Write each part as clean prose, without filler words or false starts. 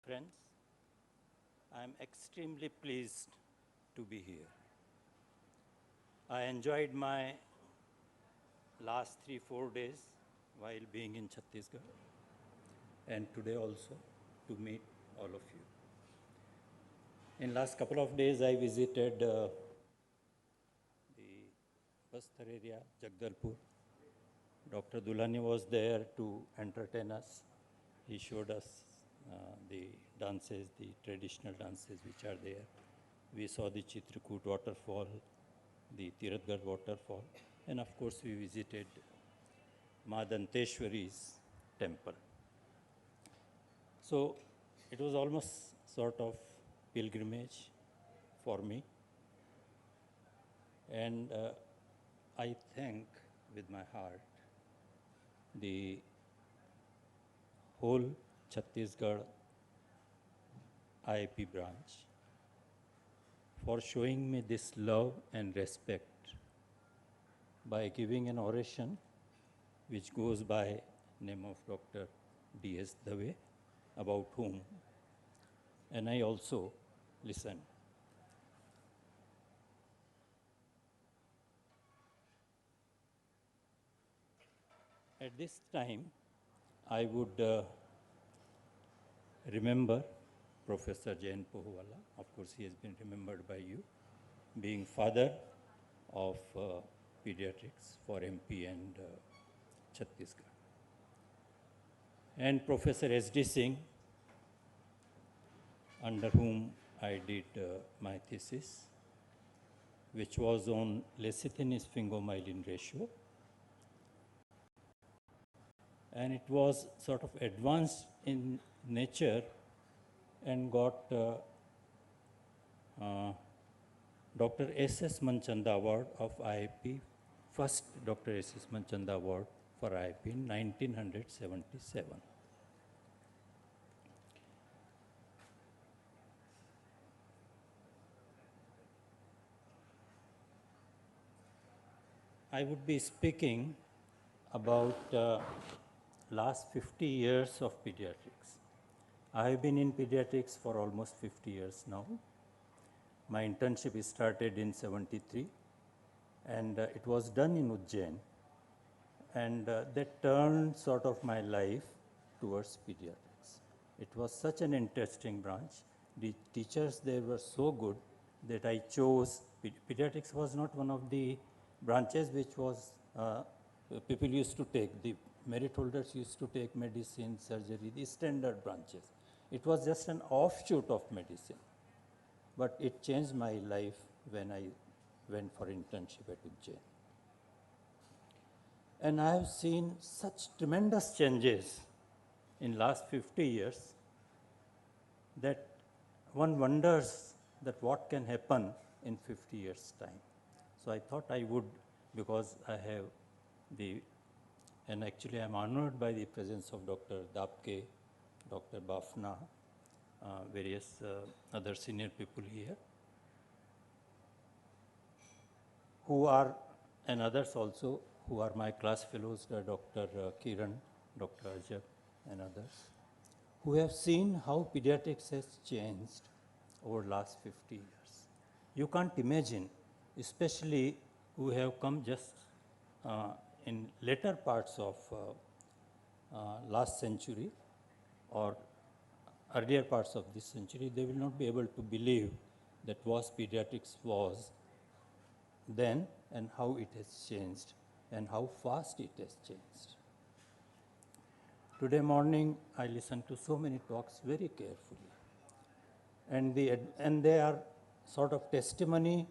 friends, I am extremely pleased to be here. I enjoyed my last 3-4 days while being in Chhattisgarh, and today also to meet all of you. In last couple of days, I visited the Bastar area, Jagdalpur. Dr. Dulani was there to entertain us. He showed us the dances, the traditional dances which are there. We saw the Chitrakoot waterfall, the Tiratgarh waterfall, and of course we visited Ma Danteshwari's temple. So it was almost sort of pilgrimage for me. And I thank with my heart the whole Chhattisgarh IIP branch for showing me this love and respect by giving an oration which goes by name of Dr. D.S. Dave, about whom, and I also listened. At this time, I would remember Professor Jain. Of course, he has been remembered by you, being father of pediatrics for MP and Chhattisgarh. And Professor S.D. Singh, under whom I did my thesis, which was on lecithin-sphingomyelin ratio. And it was sort of advanced in nature and got Dr. S.S. Manchanda Award of IIP, first Dr. S.S. Manchanda Award for IIP in 1977. I would be speaking about last 50 years of pediatrics. I have been in pediatrics for almost 50 years now. My internship started in '73, and it was done in Jain, and that turned sort of my life towards pediatrics. It was such an interesting branch. The teachers there were so good that I chose pediatrics. Was not one of the branches which was people used to take. The merit holders used to take medicine, surgery, the standard branches. It was just an offshoot of medicine. But it changed my life when I went for internship at Jain. And I have seen such tremendous changes in last 50 years that one wonders that what can happen in 50 years' time. So I thought I would, because I have and actually I'm honored by the presence of Dr. Dapke, Dr. Bafna, various other senior people here, who are, and others also, who are my class fellows, Dr. Kiran, Dr. Ajab, and others, who have seen how pediatrics has changed over the last 50 years. You can't imagine, especially who have come just in later parts of last century or earlier parts of this century, they will not be able to believe that what pediatrics was then and how it has changed and how fast it has changed. Today morning, I listened to so many talks very carefully, and they are sort of testimony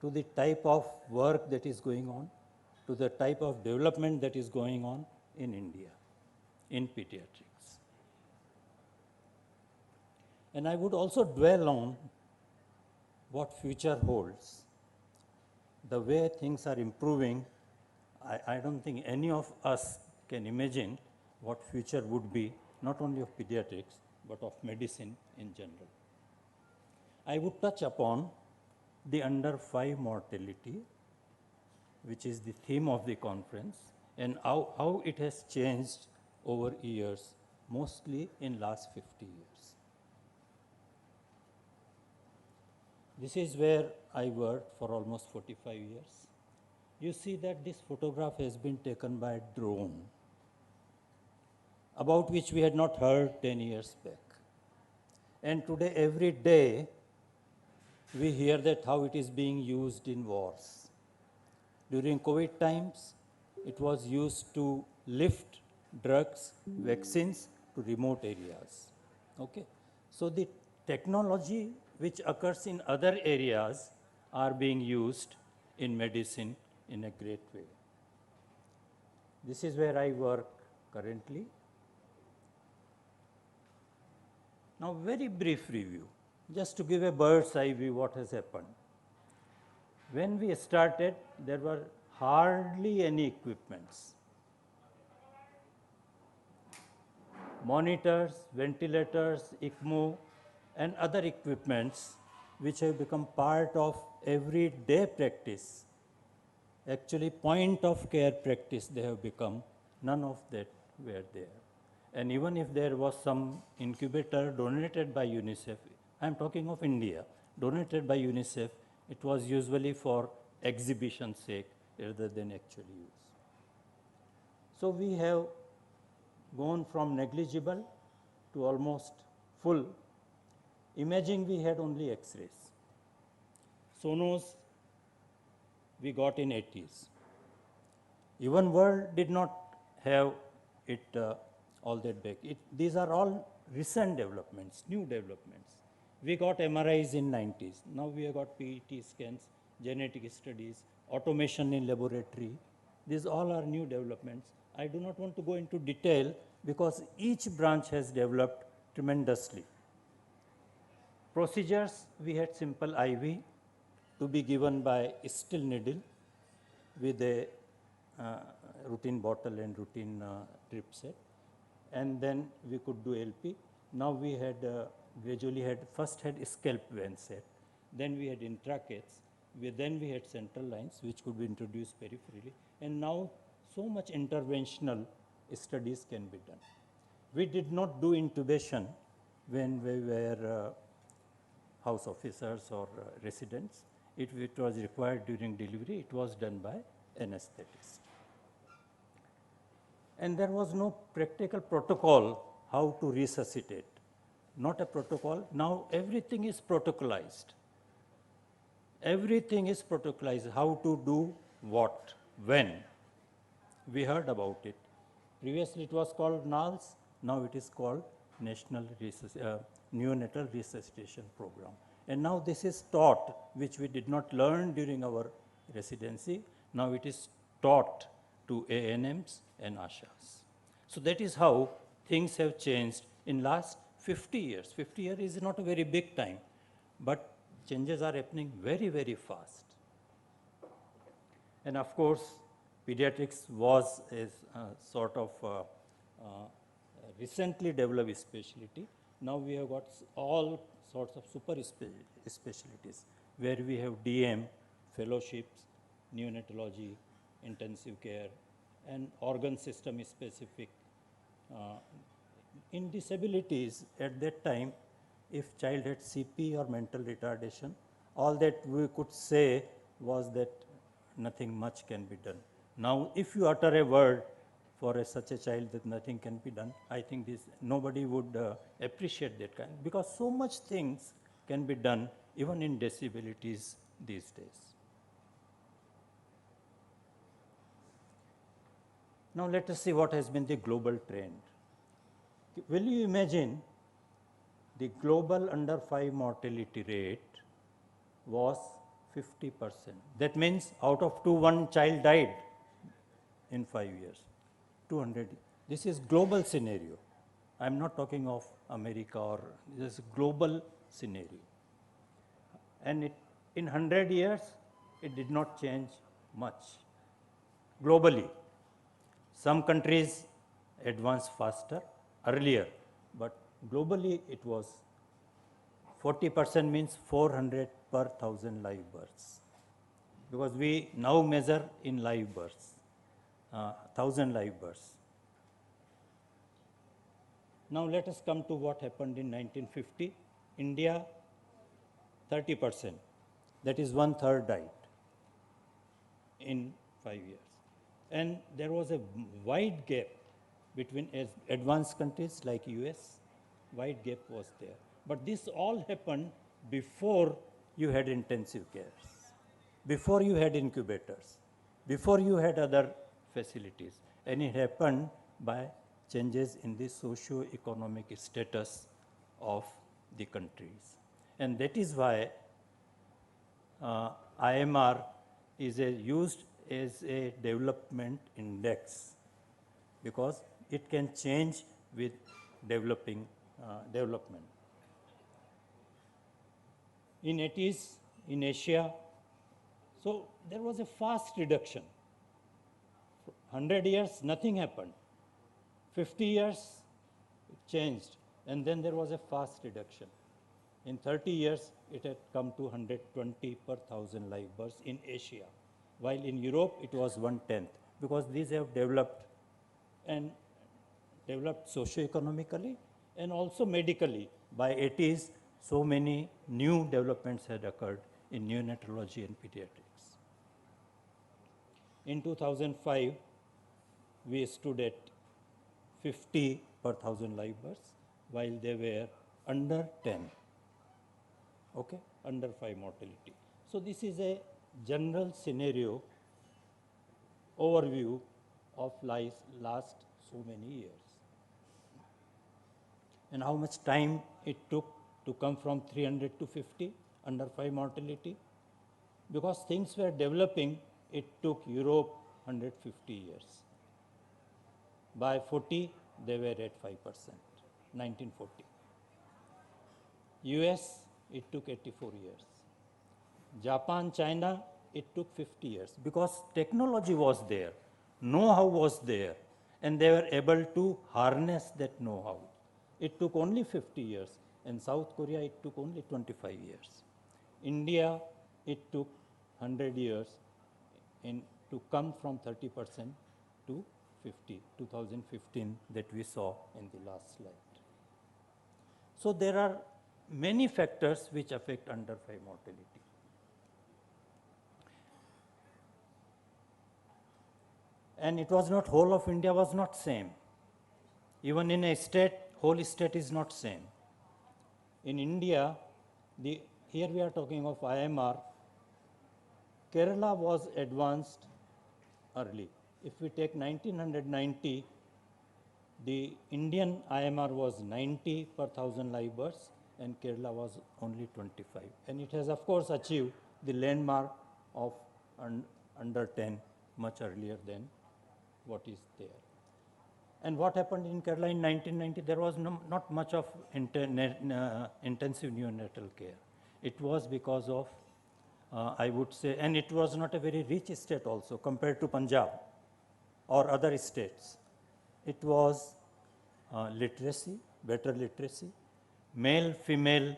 to the type of work that is going on, to the type of development that is going on in India, in pediatrics. And I would also dwell on what future holds. The way things are improving, I don't think any of us can imagine what future would be, not only of pediatrics, but of medicine in general. I would touch upon the under 5 mortality, which is the theme of the conference, and how it has changed over years mostly in last 50 years. This is where I worked for almost 45 years. You see that this photograph has been taken by a drone, about which we had not heard 10 years back. And today, every day, we hear that how it is being used in wars. During COVID times, it was used to lift drugs, vaccines to remote areas. Okay? So the technology which occurs in other areas are being used in medicine in a great way. This is where I work currently. Now, very brief review, just to give a bird's eye view what has happened. When we started, there were hardly any equipments. Monitors, ventilators, ECMO, and other equipments which have become part of everyday practice. Actually, point of care practice they have become, none of that were there. And even if there was some incubator donated by UNICEF, I am talking of India, donated by UNICEF, it was usually for exhibition sake rather than actual use. So we have gone from negligible to almost full. Imaging we had only X-rays. Sonos we got in 80s. Even world did not have it all that back. These are all recent developments, new developments. We got MRIs in 90s. Now we have got PET scans, genetic studies, automation in laboratory. These all are new developments. I do not want to go into detail because each branch has developed tremendously. Procedures, we had simple IV to be given by still needle with a routine bottle and routine drip set. And then we could do LP. Now we had gradually first had scalp vein set, then we had intracates, then we had central lines which could be introduced peripherally, and now so much interventional studies can be done. We did not do intubation when we were house officers or residents. If it was required during delivery, it was done by anesthetist. And there was no practical protocol how to resuscitate. Not a protocol. Now everything is protocolized. Everything is protocolized. How to do what, when. We heard about it. Previously it was called NALS. Now it is called National Neonatal Resuscitation Program. And now this is taught, which we did not learn during our residency. Now it is taught to ANMs and ASHAs. So that is how things have changed in last 50 years. 50 years is not a very big time, but changes are happening very, very fast. And of course, pediatrics was a sort of recently developed specialty. Now we have got all sorts of super specialties where we have DM, fellowships, neonatology, intensive care, and organ system specific. In disabilities at that time, if child had CP or mental retardation, all that we could say was that nothing much can be done. Now, if you utter a word for such a child that nothing can be done, I think nobody would appreciate that kind, because so much things can be done even in disabilities these days. Now let us see what has been the global trend. Will you imagine the global under 5 mortality rate was 50%. That means out of 2, 1 child died in 5 years. 200. This is global scenario. I am not talking of America, or this is global scenario. And in 100 years, it did not change much globally. Some countries advanced faster earlier, but globally it was 40% means 400 per 1,000 live births, because we now measure in live births, 1,000 live births. Now let us come to what happened in 1950. India, 30%. That is 1/3 died in 5 years. And there was a wide gap between advanced countries like US, wide gap was there. But this all happened before you had intensive care, before you had incubators, before you had other facilities. And it happened by changes in the socio-economic status of the countries. And that is why IMR is used as a development index, because it can change with development. In 80s, in Asia, so there was a fast reduction. 100 years, nothing happened. 50 years, it changed, and then there was a fast reduction. In 30 years, it had come to 120 per 1,000 live births in Asia, while in Europe it was 1/10, because these have developed and developed socio-economically and also medically. By 80s, so many new developments had occurred in neonatology and pediatrics. In 2005, we stood at 50 per 1,000 live births, while they were under 10, okay, under 5 mortality. So this is a general scenario overview of last so many years. And how much time it took to come from 300 to 50 under 5 mortality? Because things were developing, it took Europe 150 years. By 40, they were at 5%, 1940. US, it took 84 years. Japan, China, it took 50 years, because technology was there, know-how was there, and they were able to harness that know-how. It took only 50 years, and South Korea, it took only 25 years. India, it took 100 years to come from 30% to 50, 2015 that we saw in the last slide. So there are many factors which affect under 5 mortality. And it was not, whole of India was not same. Even in a state, whole state is not same. In India, here we are talking of IMR, Kerala was advanced early. If we take 1990, the Indian IMR was 90 per 1,000 live births, and Kerala was only 25. And it has, of course, achieved the landmark of under 10 much earlier than what is there. And what happened in Kerala in 1990? There was not much of intensive neonatal care. It was because of, I would say, and it was not a very rich state also compared to Punjab or other states. It was literacy, better literacy, male, female,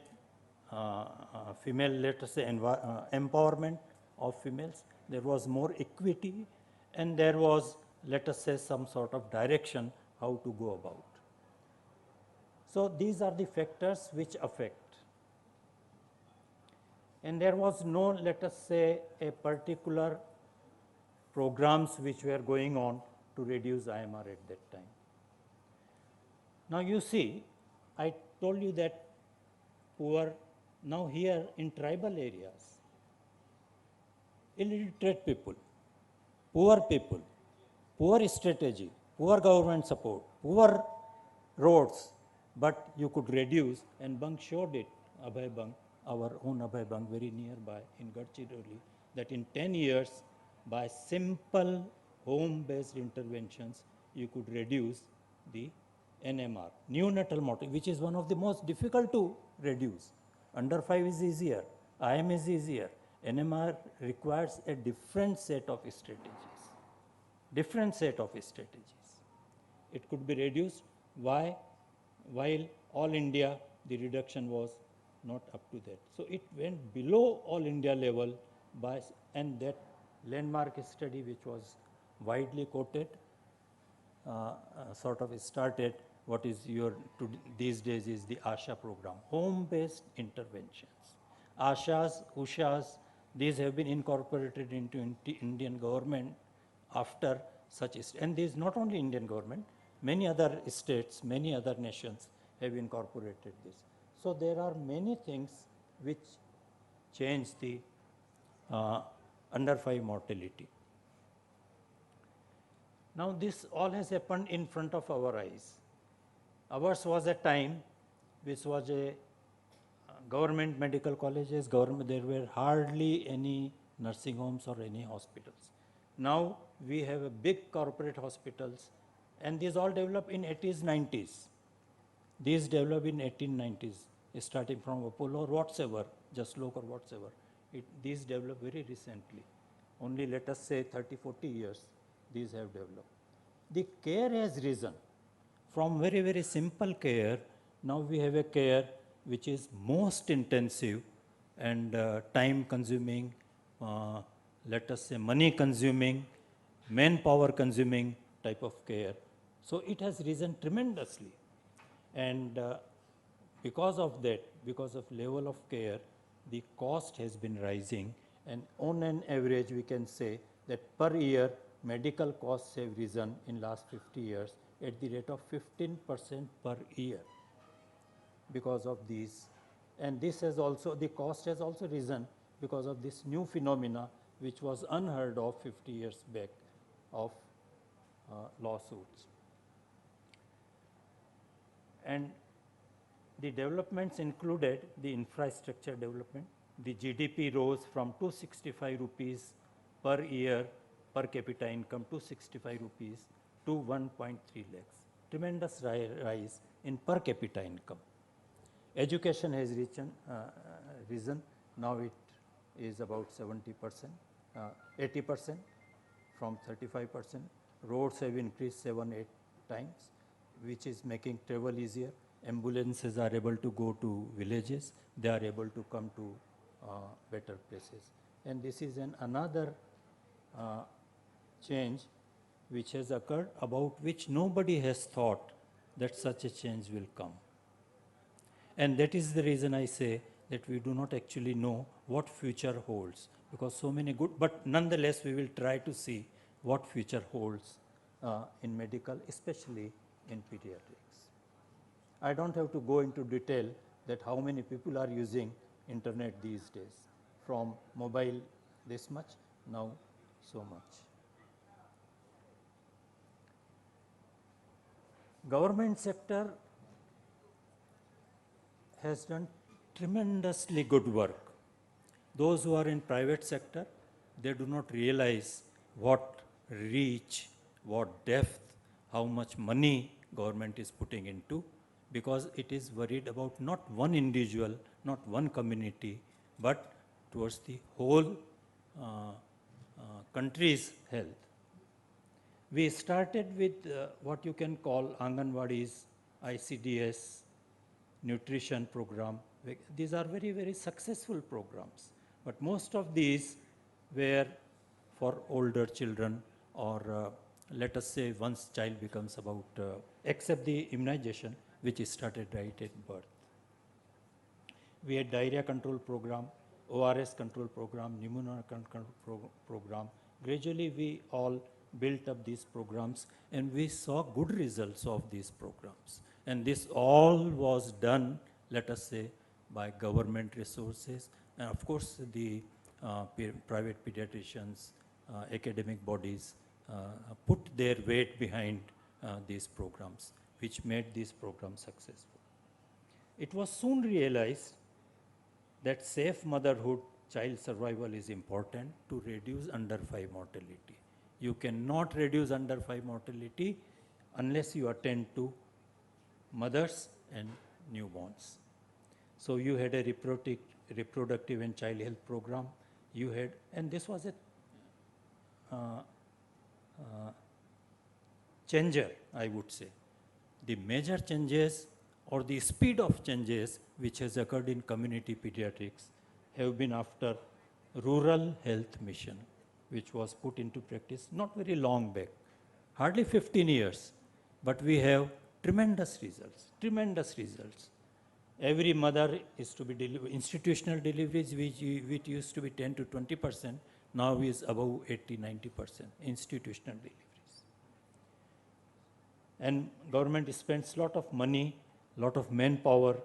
let us say, empowerment of females. There was more equity, and there was, let us say, some sort of direction how to go about. So these are the factors which affect. And there was no, let us say, a particular programs which were going on to reduce IMR at that time. Now you see, I told you that poor, now here in tribal areas, illiterate people, poor strategy, poor government support, poor roads, but you could reduce, and Bang showed it, Abhay Bang, our own Abhay Bang, very nearby in Gadchiroli, that in 10 years, by simple home-based interventions, you could reduce the NMR, neonatal mortality, which is one of the most difficult to reduce. Under 5 is easier, IM is easier. NMR requires a different set of strategies. It could be reduced. Why? While all India, the reduction was not up to that. So it went below all India level by, and that landmark study which was widely quoted, sort of started what is your, these days is the ASHA program, home-based interventions. ASHAs, USHAs, these have been incorporated into Indian government after such, and this not only Indian government, many other states, many other nations have incorporated this. So there are many things which change the under 5 mortality. Now this all has happened in front of our eyes. Ours was a time which was a government medical colleges, government, there were hardly any nursing homes or any hospitals. Now we have a big corporate hospitals, and these all developed in 80s, 90s. These developed in 1890s, starting from Apollo or whatsoever, just look or whatsoever. These developed very recently. Only let us say 30, 40 years, these have developed. The care has risen from very, very simple care. Now we have a care which is most intensive and time consuming, let us say money consuming, manpower consuming type of care. So it has risen tremendously. And because of that, because of level of care, the cost has been rising, and on an average we can say that per year medical costs have risen in last 50 years at the rate of 15% per year because of these. And this has also, the cost has also risen because of this new phenomena which was unheard of 50 years back of lawsuits. And the developments included the infrastructure development. The GDP rose from 265 rupees per year per capita income, 265 rupees to 1.3 lakhs. Tremendous rise in per capita income. Education has risen. Now it is about 70%, 80% from 35%. Roads have increased 7-8 times, which is making travel easier. Ambulances are able to go to villages. They are able to come to better places. And this is another change which has occurred, about which nobody has thought that such a change will come. And that is the reason I say that we do not actually know what future holds, because so many good, but nonetheless we will try to see what future holds in medical, especially in pediatrics. I don't have to go into detail that how many people are using internet these days, from mobile this much, now so much. Government sector has done tremendously good work. Those who are in private sector, they do not realize what reach, what depth, how much money government is putting into, because it is worried about not one individual, not one community, but towards the whole country's health. We started with what you can call Anganwadis, ICDS, nutrition program. These are very, very successful programs. But most of these were for older children, or let us say once child becomes about, except the immunization, which is started right at birth. We had diarrhea control program, ORS control program, pneumonia control program. Gradually we all built up these programs, and we saw good results of these programs. And this all was done, let us say, by government resources, and of course the private pediatricians, academic bodies put their weight behind these programs, which made these programs successful. It was soon realized that safe motherhood, child survival is important to reduce under 5 mortality. You cannot reduce under 5 mortality unless you attend to mothers and newborns. So you had a reproductive and child health program. You had, and this was a changer, I would say. The major changes or the speed of changes which has occurred in community pediatrics have been after rural health mission, which was put into practice not very long back, hardly 15 years, but we have tremendous results, tremendous results. Every mother is to be institutional deliveries, which used to be 10 to 20%, now is above 80-90% institutional deliveries. And government spends a lot of money, lot of manpower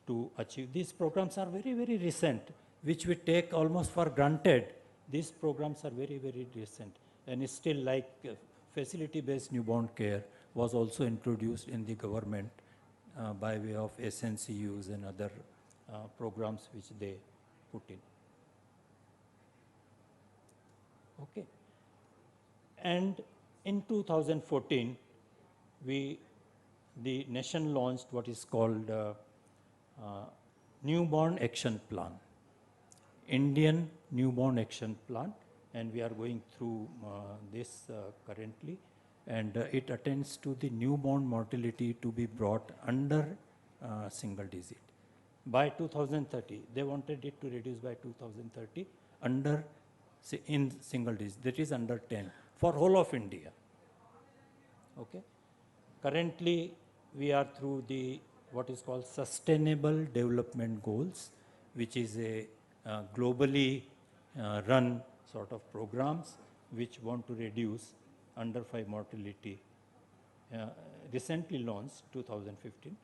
to achieve. These programs are very, very recent, which we take almost for granted. These programs are very, very recent. And it's still like facility-based newborn care was also introduced in the government by way of SNCUs and other programs which they put in. Okay. And in 2014, the nation launched what is called Newborn Action Plan, Indian Newborn Action Plan, and we are going through this currently, and it attends to the newborn mortality to be brought under single digit. By 2030, they wanted it to reduce by 2030 under in single digit, that is under 10 for whole of India. Okay. Currently, we are through the what is called Sustainable Development Goals, which is a globally run sort of programs which want to reduce under 5 mortality. Recently launched 2015,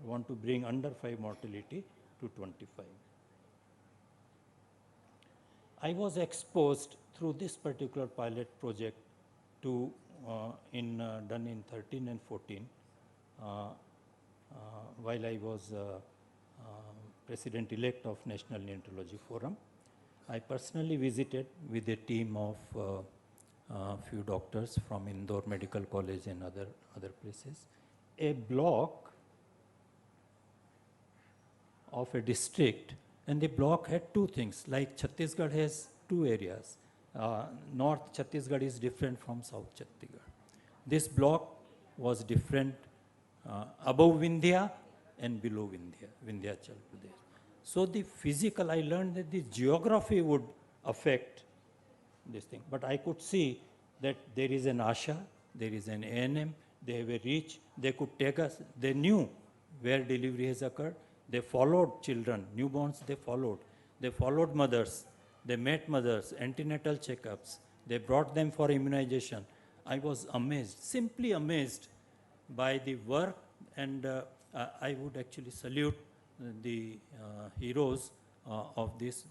want to bring under 5 mortality to 25. I was exposed through this particular pilot project to done in 13 and 14 while I was President-elect of National Neonatology Forum. I personally visited with a team of few doctors from Indore Medical College and other places, a block of a district, and the block had two things, like Chhattisgarh has two areas. North Chhattisgarh is different from South Chhattisgarh. This block was different above Vindhya and below Vindhya, Vindhyachal Pradesh. So the physical, I learned that the geography would affect this thing. But I could see that there is an ASHA, there is an ANM, they have a reach, they could take us, they knew where delivery has occurred, they followed children, newborns they followed mothers, they met mothers, antenatal checkups, they brought them for immunization. I was amazed, simply amazed by the work, and I would actually salute the heroes of this,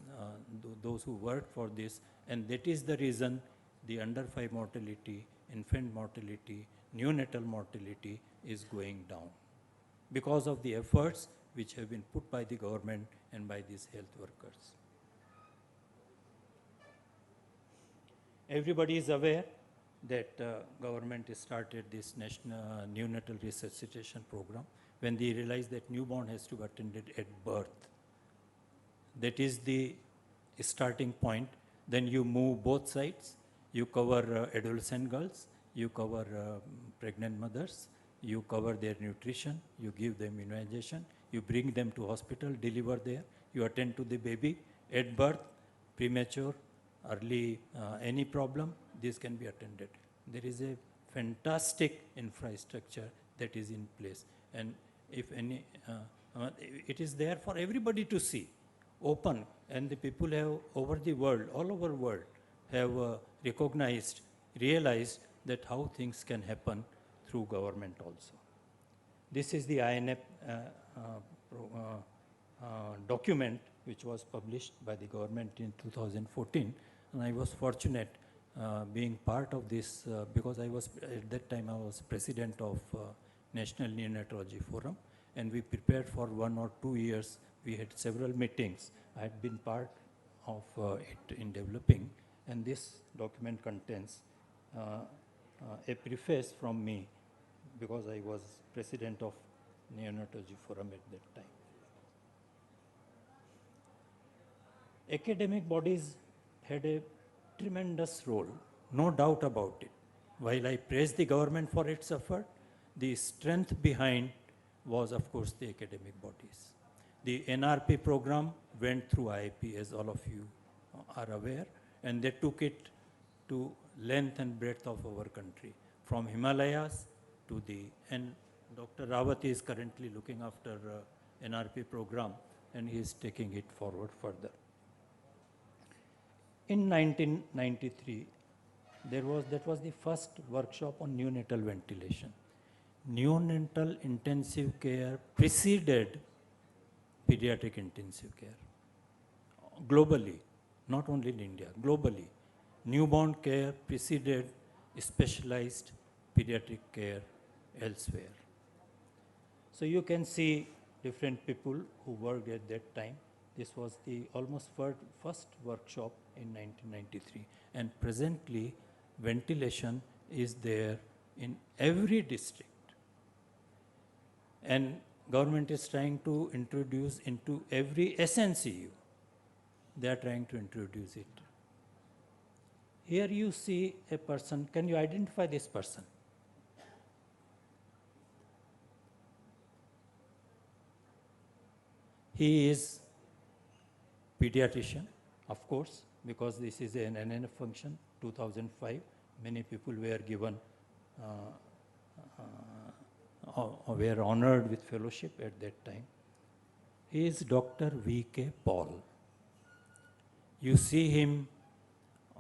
those who worked for this, and that is the reason the under 5 mortality, infant mortality, neonatal mortality is going down because of the efforts which have been put by the government and by these health workers. Everybody is aware that government started this national neonatal resuscitation program when they realized that newborn has to be attended at birth. That is the starting point. Then you move both sides. You cover adolescent girls, you cover pregnant mothers, you cover their nutrition, you give them immunization, you bring them to hospital, deliver there, you attend to the baby at birth, premature, early, any problem, this can be attended. There is a fantastic infrastructure that is in place, and if any, it is there for everybody to see, open, and the people have over the world, all over the world, have recognized, realized that how things can happen through government also. This is the INF document which was published by the government in 2014, and I was fortunate being part of this because I was, at that time I was president of National Neonatology Forum, and we prepared for 1 or 2 years. We had several meetings. I had been part of it in developing, and this document contains a preface from me because I was president of Neonatology Forum at that time. Academic bodies had a tremendous role, no doubt about it. While I praise the government for its effort, the strength behind was, of course, the academic bodies. The NRP program went through IIP, as all of you are aware, and they took it to length and breadth of our country, from Himalayas to the, and Dr. Rawat is currently looking after NRP program, and he is taking it forward further. In 1993, that was the first workshop on neonatal ventilation. Neonatal intensive care preceded pediatric intensive care globally, not only in India, globally. Newborn care preceded specialized pediatric care elsewhere. So you can see different people who worked at that time. This was the almost first workshop in 1993, and presently ventilation is there in every district. And government is trying to introduce into every SNCU. They are trying to introduce it. Here you see a person. Can you identify this person? He is pediatrician, of course, because this is an NNF function, 2005. Many people were given, were honored with fellowship at that time. He is Dr. V.K. Paul. You see him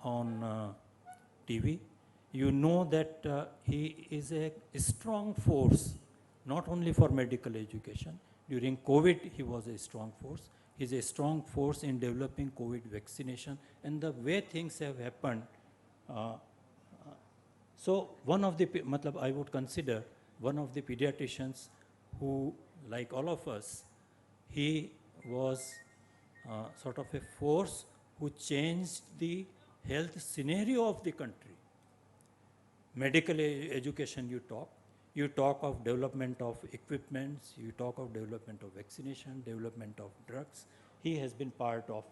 on TV. You know that he is a strong force, not only for medical education. During COVID, he was a strong force. He is a strong force in developing COVID vaccination, and the way things have happened. So one of the, I would consider one of the pediatricians who, like all of us, he was sort of a force who changed the health scenario of the country. Medical education you talk of development of equipments, you talk of development of vaccination, development of drugs. He has been part of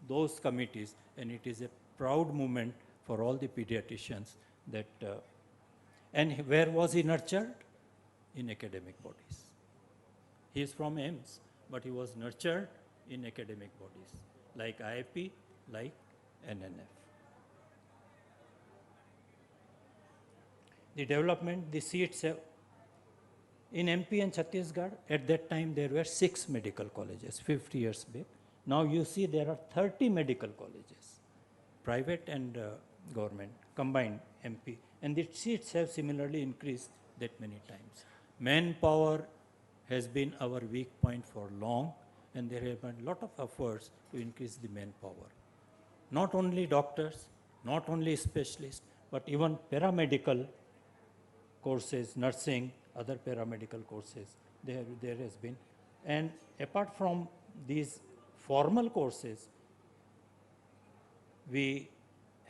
those committees, and it is a proud moment for all the pediatricians that, and where was he nurtured? In academic bodies. He is from AIMS, but he was nurtured in academic bodies, like IIP, like NNF. The development, the seats have, in MP and Chhattisgarh, at that time there were 6 medical colleges, 50 years back. Now you see there are 30 medical colleges, private and government, combined MP. And the seats have similarly increased that many times. Manpower has been our weak point for long, and there have been a lot of efforts to increase the manpower. Not only doctors, not only specialists, but even paramedical courses, nursing, other paramedical courses, there has been. And apart from these formal courses, we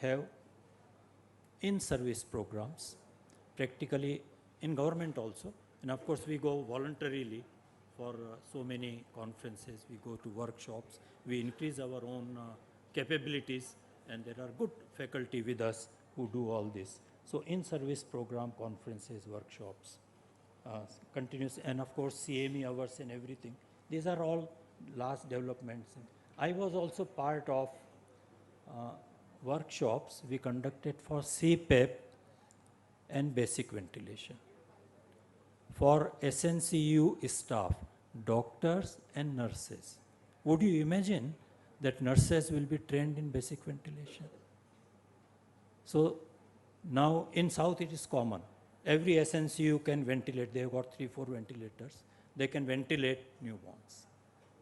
have in-service programs, practically in government also. And of course, we go voluntarily for so many conferences, we go to workshops, we increase our own capabilities, and there are good faculty with us who do all this. So in-service program, conferences, workshops, continuous, and of course CME hours and everything. These are all last developments. I was also part of workshops we conducted for CPAP and basic ventilation. For SNCU staff, doctors and nurses. Would you imagine that nurses will be trained in basic ventilation? So now in South it is common. Every SNCU can ventilate. They have got 3-4 ventilators. They can ventilate newborns.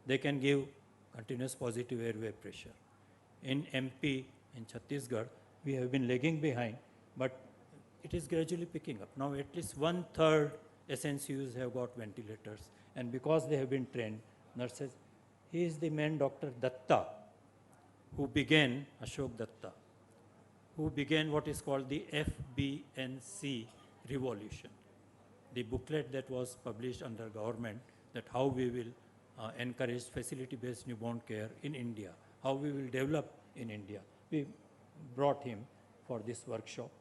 They can give continuous positive airway pressure. In MP, in Chhattisgarh, we have been lagging behind, but it is gradually picking up. Now at least 1/3 SNCUs have got ventilators, and because they have been trained, nurses. He is the man, Dr. Datta, who began, Ashok Datta, who began what is called the FBNC revolution, the booklet that was published under government, that how we will encourage facility-based newborn care in India, how we will develop in India. We brought him for this workshop.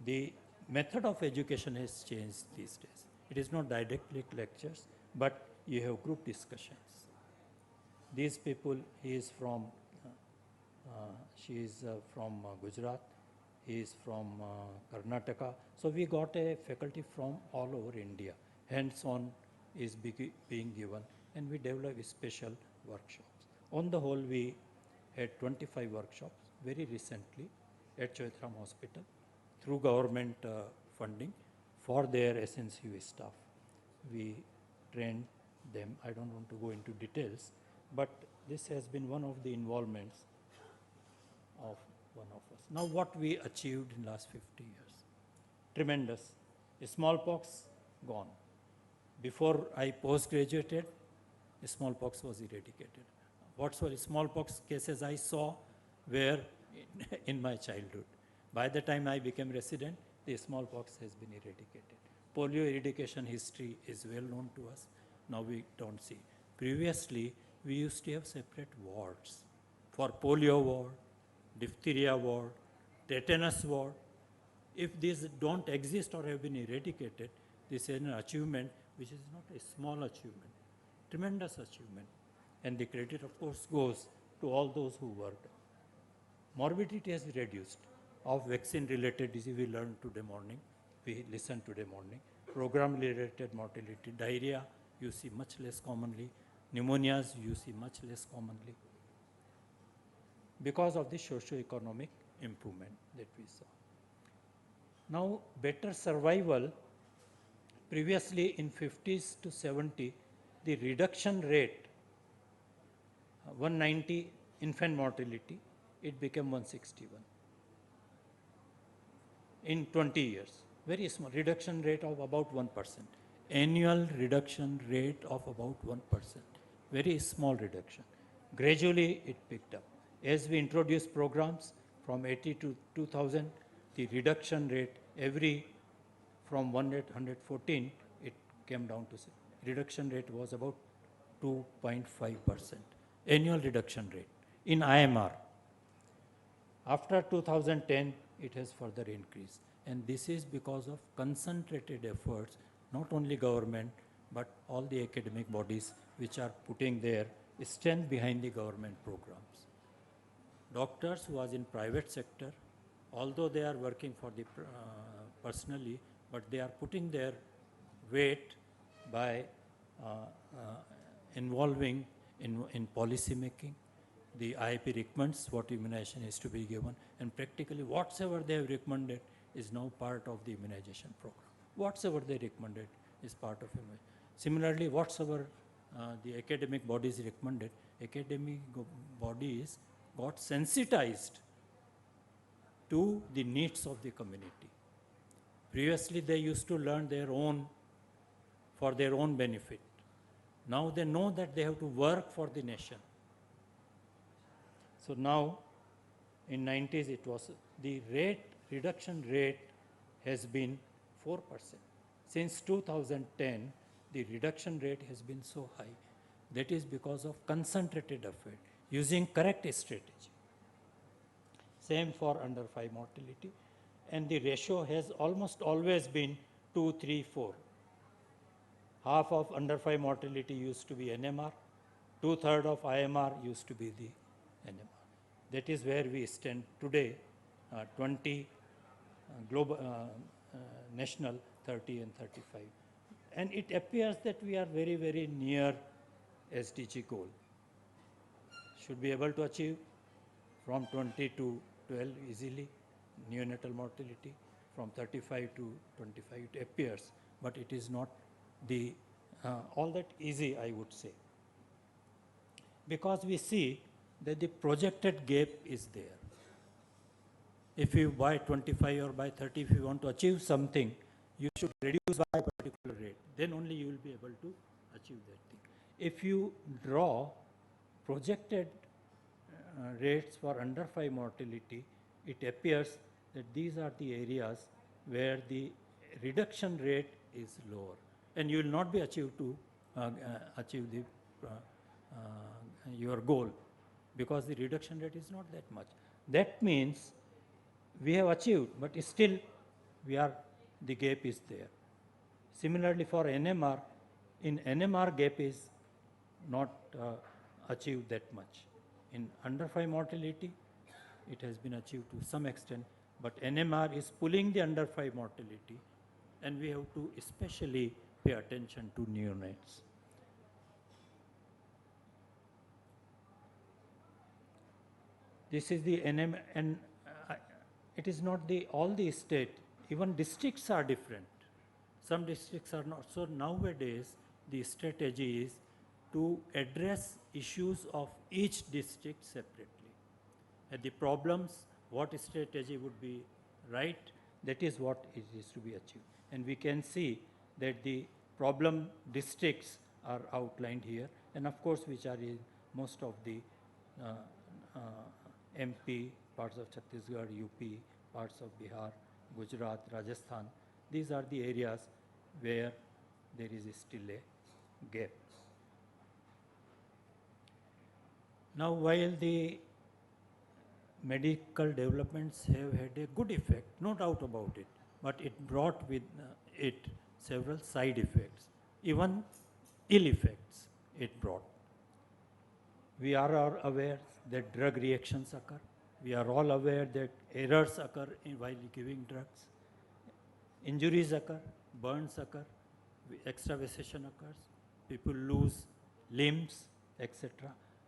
The method of education has changed these days. It is not didactic lectures, but you have group discussions. These people, he is from, she is from Gujarat, he is from Karnataka. So we got a faculty from all over India. hands-on is being given, and we develop special workshops. On the whole, we had 25 workshops very recently at Chaitram Hospital through government funding for their SNCU staff. We trained them. I don't want to go into details, but this has been one of the involvements of one of us. Now, what we achieved in last 50 years? Tremendous. Smallpox gone. Before I post-graduated, smallpox was eradicated. What were smallpox cases I saw were in my childhood. By the time I became resident, the smallpox has been eradicated. Polio eradication history is well known to us. Now we don't see. Previously, we used to have separate wards for polio ward, diphtheria ward, tetanus ward. If these don't exist or have been eradicated, this is an achievement which is not a small achievement, tremendous achievement. And the credit, of course, goes to all those who worked. Morbidity has reduced of vaccine-related disease. We learned today morning, we listened today morning. Program-related mortality, diarrhea, you see much less commonly. Pneumonias, you see much less commonly because of the socio-economic improvement that we saw. Now, better survival, previously in 50s to 70, the reduction rate, 190 infant mortality, it became 161 in 20 years. Very small reduction rate of about 1%. Annual reduction rate of about 1%. Very small reduction. Gradually it picked up. As we introduced programs from 80 to 2000, the reduction rate from 114, it came down to, reduction rate was about 2.5%. Annual reduction rate in IMR. After 2010, it has further increased. And this is because of concentrated efforts, not only government, but all the academic bodies which are putting their strength behind the government programs. Doctors who was in private sector, although they are working for the personally, but they are putting their weight by involving in policy making. The IIP recommends what immunization is to be given, and practically whatsoever they have recommended is now part of the immunization program. Whatsoever they recommended is part of immunization. Similarly, whatsoever the academic bodies recommended, academic bodies got sensitized to the needs of the community. Previously, they used to learn their own for their own benefit. Now they know that they have to work for the nation. So now, in 90s, it was the reduction rate has been 4%. Since 2010, the reduction rate has been so high. That is because of concentrated effort, using correct strategy. Same for under 5 mortality. And the ratio has almost always been 2, 3, 4. Half of under 5 mortality used to be NMR. 2/3 of IMR used to be the NMR. That is where we stand today, 20 global, national, 30 and 35. And it appears that we are very, very near SDG goal. Should be able to achieve from 20 to 12 easily, neonatal mortality, from 35 to 25 it appears, but it is not the all that easy, I would say. Because we see that the projected gap is there. If you by 25 or by 30, if you want to achieve something, you should reduce by a particular rate. Then only you will be able to achieve that thing. If you draw projected rates for under 5 mortality, it appears that these are the areas where the reduction rate is lower. And you will not be achieved to achieve the your goal, because the reduction rate is not that much. That means we have achieved, but still the gap is there. Similarly for NMR, in NMR gap is not achieved that much. In under 5 mortality, it has been achieved to some extent, but NMR is pulling the under 5 mortality, and we have to especially pay attention to neonates. This is the NM, and it is not all the state, even districts are different. Some districts are not. So nowadays, the strategy is to address issues of each district separately. And the problems, what strategy would be right, that is what is to be achieved. And we can see that the problem districts are outlined here, and of course, which are in most of the uh, uh, MP, parts of Chhattisgarh, UP, parts of Bihar, Gujarat, Rajasthan. These are the areas where there is still a gap. Now, while the medical developments have had a good effect, no doubt about it, but it brought with it several side effects, even ill effects it brought. We are all aware that drug reactions occur. We are all aware that errors occur while giving drugs. Injuries occur, burns occur, extravasation occurs, people lose limbs, etc.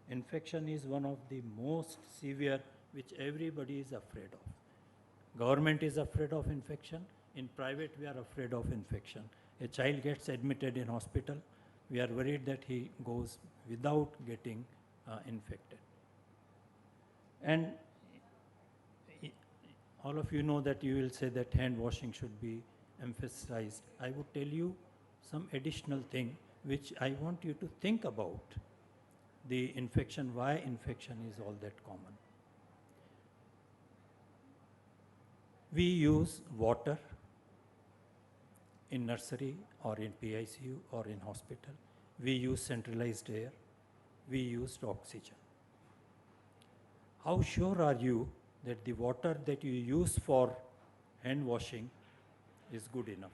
Infection is one of the most severe which everybody is afraid of. Government is afraid of infection. In private, we are afraid of infection. A child gets admitted in hospital. We are worried that he goes without getting infected. And all of you know that you will say that hand washing should be emphasized. I would tell you some additional thing which I want you to think about. The infection, why infection is all that common. We use water in nursery or in PICU or in hospital. We use centralized air. We used oxygen. How sure are you that the water that you use for hand washing is good enough?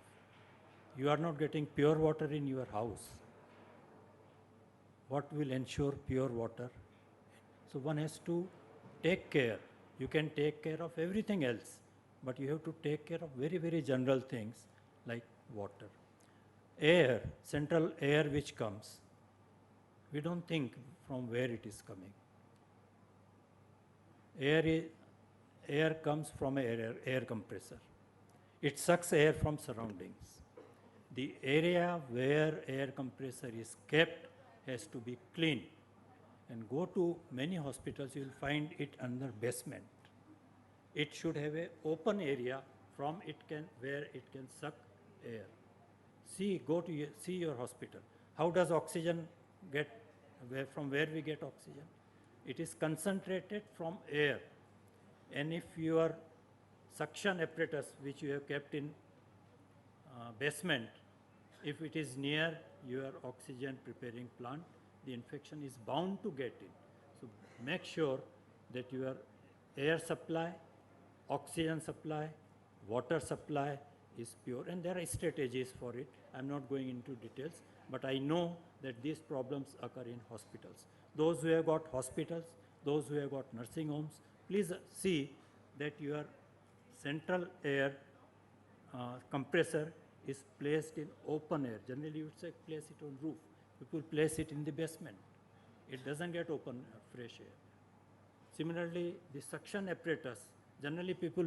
You are not getting pure water in your house. What will ensure pure water? So one has to take care. You can take care of everything else, but you have to take care of very, very general things like water. Air, central air which comes, we don't think from where it is coming. Air comes from an air compressor. It sucks air from surroundings. The area where air compressor is kept has to be clean. And go to many hospitals, you will find it under basement. It should have an open area from where it can suck air. See your hospital. How does oxygen get, from where we get oxygen? It is concentrated from air. And if your suction apparatus, which you have kept in basement, if it is near your oxygen preparing plant, the infection is bound to get in. So make sure that your air supply, oxygen supply, water supply is pure, and there are strategies for it. I'm not going into details, but I know that these problems occur in hospitals. Those who have got hospitals, those who have got nursing homes, please see that your central air compressor is placed in open air. Generally, you would say place it on roof. People place it in the basement. It doesn't get open fresh air. Similarly, the suction apparatus, generally people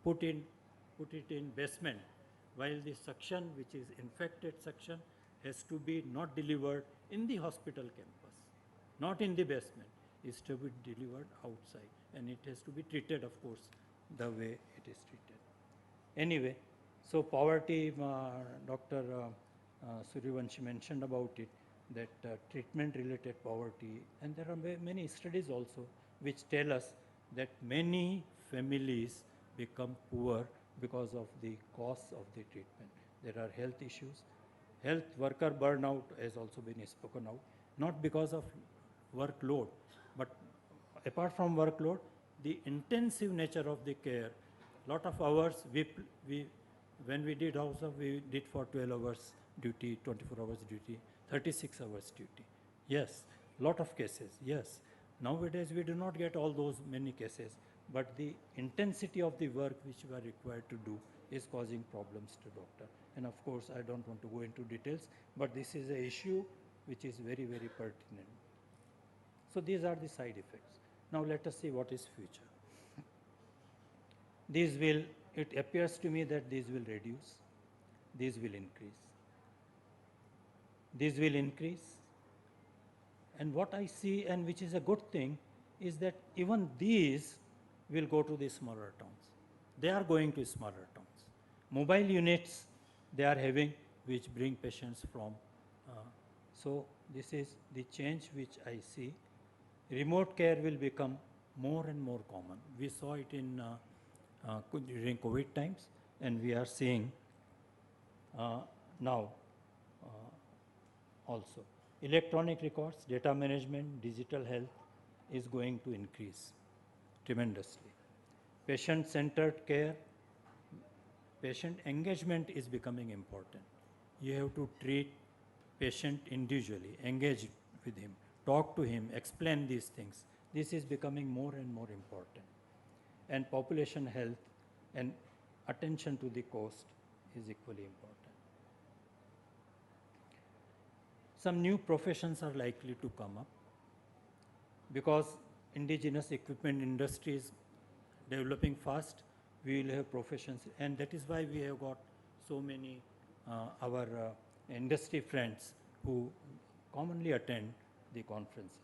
put it in basement, while the suction, which is infected suction, has to be not delivered in the hospital campus, not in the basement. Is to be delivered outside, and it has to be treated, of course, the way it is treated. Anyway, so poverty, Dr. Suryavanshi mentioned about it, that treatment-related poverty, and there are many studies also which tell us that many families become poor because of the cost of the treatment. There are health issues. Health worker burnout has also been spoken out, not because of workload, but apart from workload, the intensive nature of the care, lot of hours, when we did house, we did for 12 hours duty, 24 hours duty, 36 hours duty. Yes, lot of cases, yes. Nowadays, we do not get all those many cases, but the intensity of the work which we are required to do is causing problems to doctor. And of course, I don't want to go into details, but this is an issue which is very, very pertinent. So these are the side effects. Now let us see what is future. These will, it appears to me that these will reduce, these will increase. These will increase. And what I see, and which is a good thing, is that even these will go to the smaller towns. They are going to smaller towns. Mobile units they are having, which bring patients from. So this is the change which I see. Remote care will become more and more common. We saw it in during COVID times, and we are seeing now also. Electronic records, data management, digital health is going to increase tremendously. Patient-centered care, patient engagement is becoming important. You have to treat patient individually, engage with him, talk to him, explain these things. This is becoming more and more important. And population health and attention to the cost is equally important. Some new professions are likely to come up because indigenous equipment industry is developing fast. We will have professions, and that is why we have got so many our industry friends who commonly attend the conferences.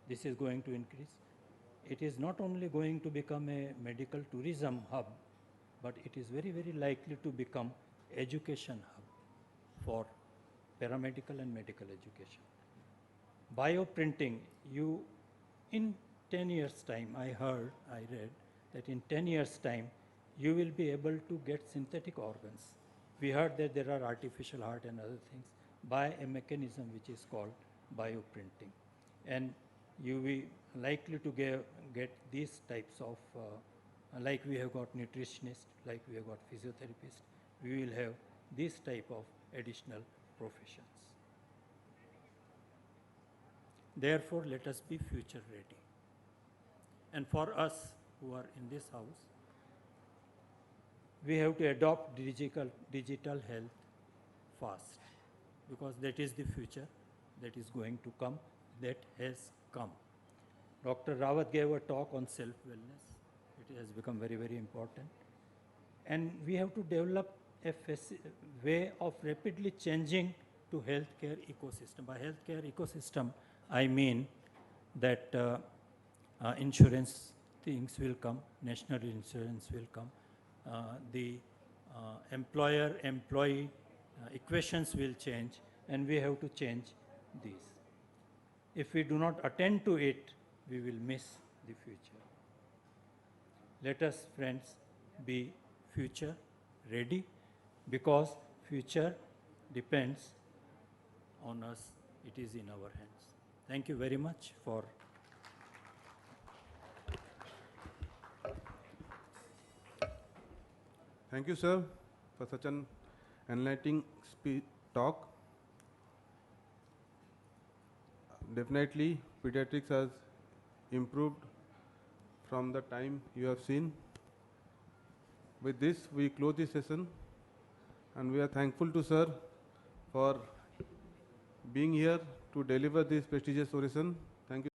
This is going to increase. It is not only going to become a medical tourism hub, but it is very, very likely to become education hub for paramedical and medical education. Bioprinting, in 10 years' time, I read that in 10 years' time, you will be able to get synthetic organs. We heard that there are artificial heart and other things by a mechanism which is called bioprinting. And you will be likely to get these types of, like we have got nutritionists, like we have got physiotherapists, we will have this type of additional professions. Therefore, let us be future ready. And for us who are in this house, we have to adopt digital health fast, because that is the future that is going to come, that has come. Dr. Rawat gave a talk on self-wellness. It has become very, very important. And we have to develop a way of rapidly changing to healthcare ecosystem. By healthcare ecosystem, I mean that insurance things will come, national insurance will come, the employer-employee equations will change, and we have to change these. If we do not attend to it, we will miss the future. Let us, friends, be future ready, because future depends on us. It is in our hands. Thank you very much for. Thank you, sir, for such an enlightening talk. Definitely, pediatrics has improved from the time you have seen. With this, we close this session, and we are thankful to sir for being here to deliver this prestigious oration. Thank you.